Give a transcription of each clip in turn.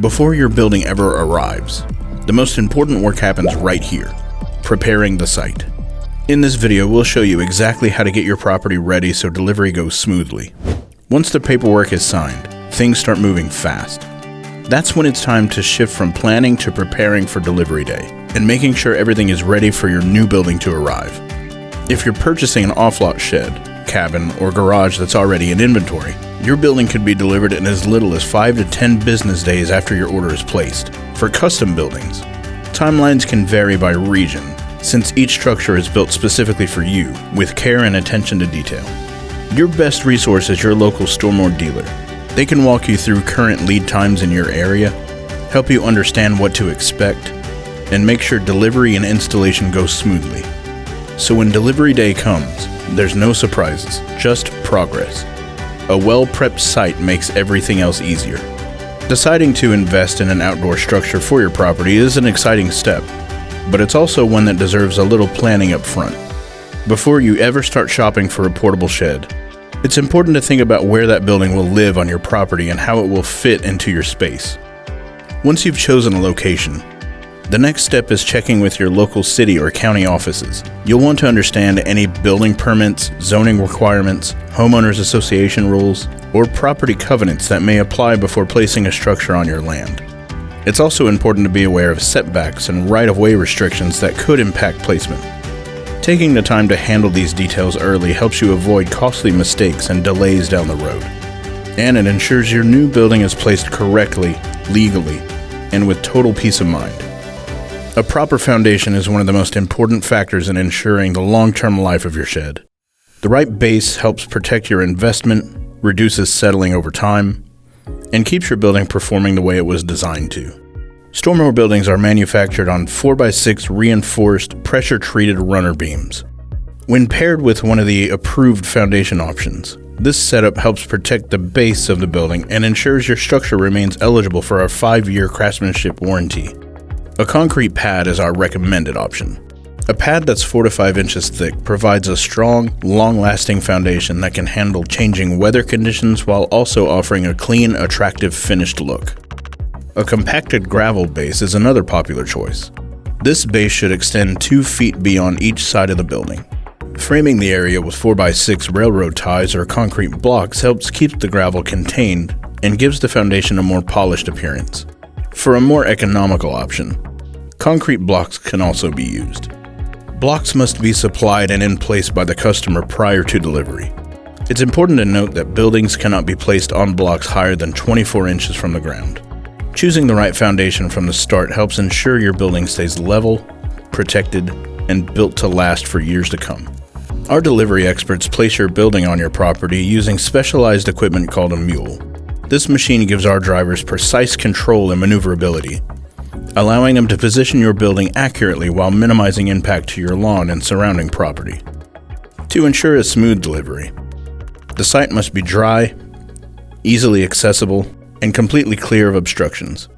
Before your building ever arrives, the most important work happens right here, preparing the site. In this video, we'll show you exactly how to get your property ready so delivery goes smoothly. Once the paperwork is signed, things start moving fast. That's when it's time to shift from planning to preparing for delivery day and making sure everything is ready for your new building to arrive. If you're purchasing an off-lot shed, cabin, or garage that's already in inventory, your building could be delivered in as little as 5 to 10 business days after your order is placed. For custom buildings, timelines can vary by region, since each structure is built specifically for you, with care and attention to detail. Your best resource is your local Stor-Mor dealer. They can walk you through current lead times in your area, help you understand what to expect, and make sure delivery and installation go smoothly. So when delivery day comes, there's no surprises, just progress. A well-prepped site makes everything else easier. Deciding to invest in an outdoor structure for your property is an exciting step, but it's also one that deserves a little planning up front. Before you ever start shopping for a portable shed, it's important to think about where that building will live on your property and how it will fit into your space. Once you've chosen a location, the next step is checking with your local city or county offices. You'll want to understand any building permits, zoning requirements, homeowners association rules, or property covenants that may apply before placing a structure on your land. It's also important to be aware of setbacks and right-of-way restrictions that could impact placement. Taking the time to handle these details early helps you avoid costly mistakes and delays down the road. And it ensures your new building is placed correctly, legally, and with total peace of mind. A proper foundation is one of the most important factors in ensuring the long-term life of your shed. The right base helps protect your investment, reduces settling over time, and keeps your building performing the way it was designed to. Stor-Mor buildings are manufactured on 4x6 reinforced, pressure-treated runner beams. When paired with one of the approved foundation options, this setup helps protect the base of the building and ensures your structure remains eligible for our 5-year craftsmanship warranty. A concrete pad is our recommended option. A pad that's 4 to 5 inches thick provides a strong, long-lasting foundation that can handle changing weather conditions while also offering a clean, attractive, finished look. A compacted gravel base is another popular choice. This base should extend 2 feet beyond each side of the building. Framing the area with 4x6 railroad ties or concrete blocks helps keep the gravel contained and gives the foundation a more polished appearance. For a more economical option, concrete blocks can also be used. Blocks must be supplied and in place by the customer prior to delivery. It's important to note that buildings cannot be placed on blocks higher than 24 inches from the ground. Choosing the right foundation from the start helps ensure your building stays level, protected, and built to last for years to come. Our delivery experts place your building on your property using specialized equipment called a mule. This machine gives our drivers precise control and maneuverability, allowing them to position your building accurately while minimizing impact to your lawn and surrounding property. To ensure a smooth delivery, the site must be dry, easily accessible, and completely clear of obstructions.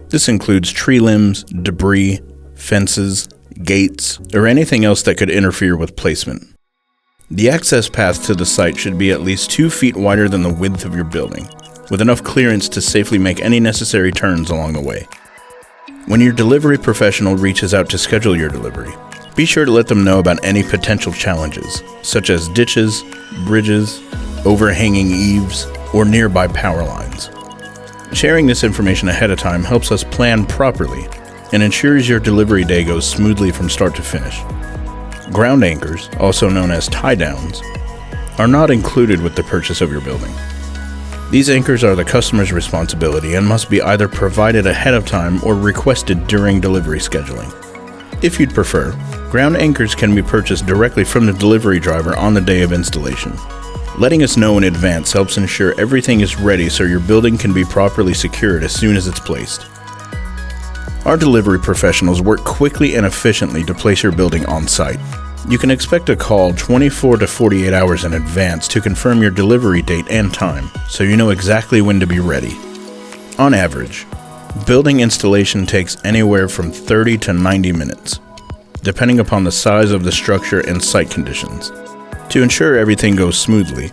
This includes tree limbs, debris, fences, gates, or anything else that could interfere with placement. The access path to the site should be at least 2 feet wider than the width of your building, with enough clearance to safely make any necessary turns along the way. When your delivery professional reaches out to schedule your delivery, be sure to let them know about any potential challenges, such as ditches, bridges, overhanging eaves, or nearby power lines. Sharing this information ahead of time helps us plan properly and ensures your delivery day goes smoothly from start to finish. Ground anchors, also known as tie-downs, are not included with the purchase of your building. These anchors are the customer's responsibility and must be either provided ahead of time or requested during delivery scheduling. If you'd prefer, ground anchors can be purchased directly from the delivery driver on the day of installation. Letting us know in advance helps ensure everything is ready so your building can be properly secured as soon as it's placed. Our delivery professionals work quickly and efficiently to place your building on site. You can expect a call 24 to 48 hours in advance to confirm your delivery date and time, so you know exactly when to be ready. On average, building installation takes anywhere from 30 to 90 minutes, depending upon the size of the structure and site conditions. To ensure everything goes smoothly,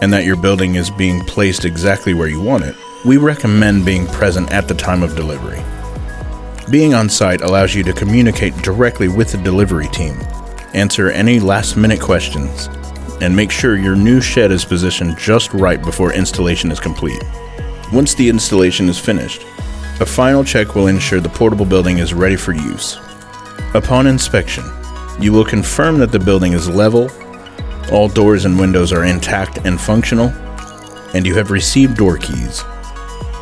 and that your building is being placed exactly where you want it, We recommend being present at the time of delivery. Being on site allows you to communicate directly with the delivery team, answer any last-minute questions, and make sure your new shed is positioned just right before installation is complete. Once the installation is finished, a final check will ensure the portable building is ready for use. Upon inspection, you will confirm that the building is level, all doors and windows are intact and functional, and you have received door keys.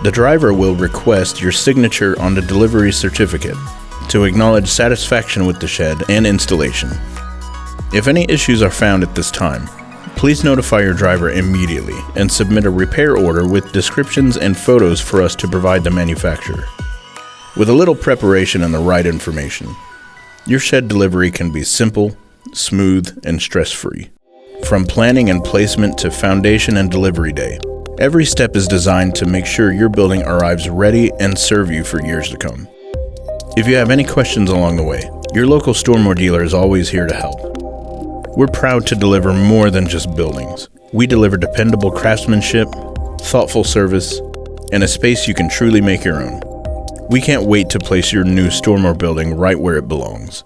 The driver will request your signature on the delivery certificate to acknowledge satisfaction with the shed and installation. If any issues are found at this time, please notify your driver immediately and submit a repair order with descriptions and photos for us to provide the manufacturer. With a little preparation and the right information, your shed delivery can be simple, smooth, and stress-free. From planning and placement to foundation and delivery day, every step is designed to make sure your building arrives ready and serve you for years to come. If you have any questions along the way, your local Stor-Mor dealer is always here to help. We're proud to deliver more than just buildings. We deliver dependable craftsmanship, thoughtful service, and a space you can truly make your own. We can't wait to place your new Stor-Mor building right where it belongs.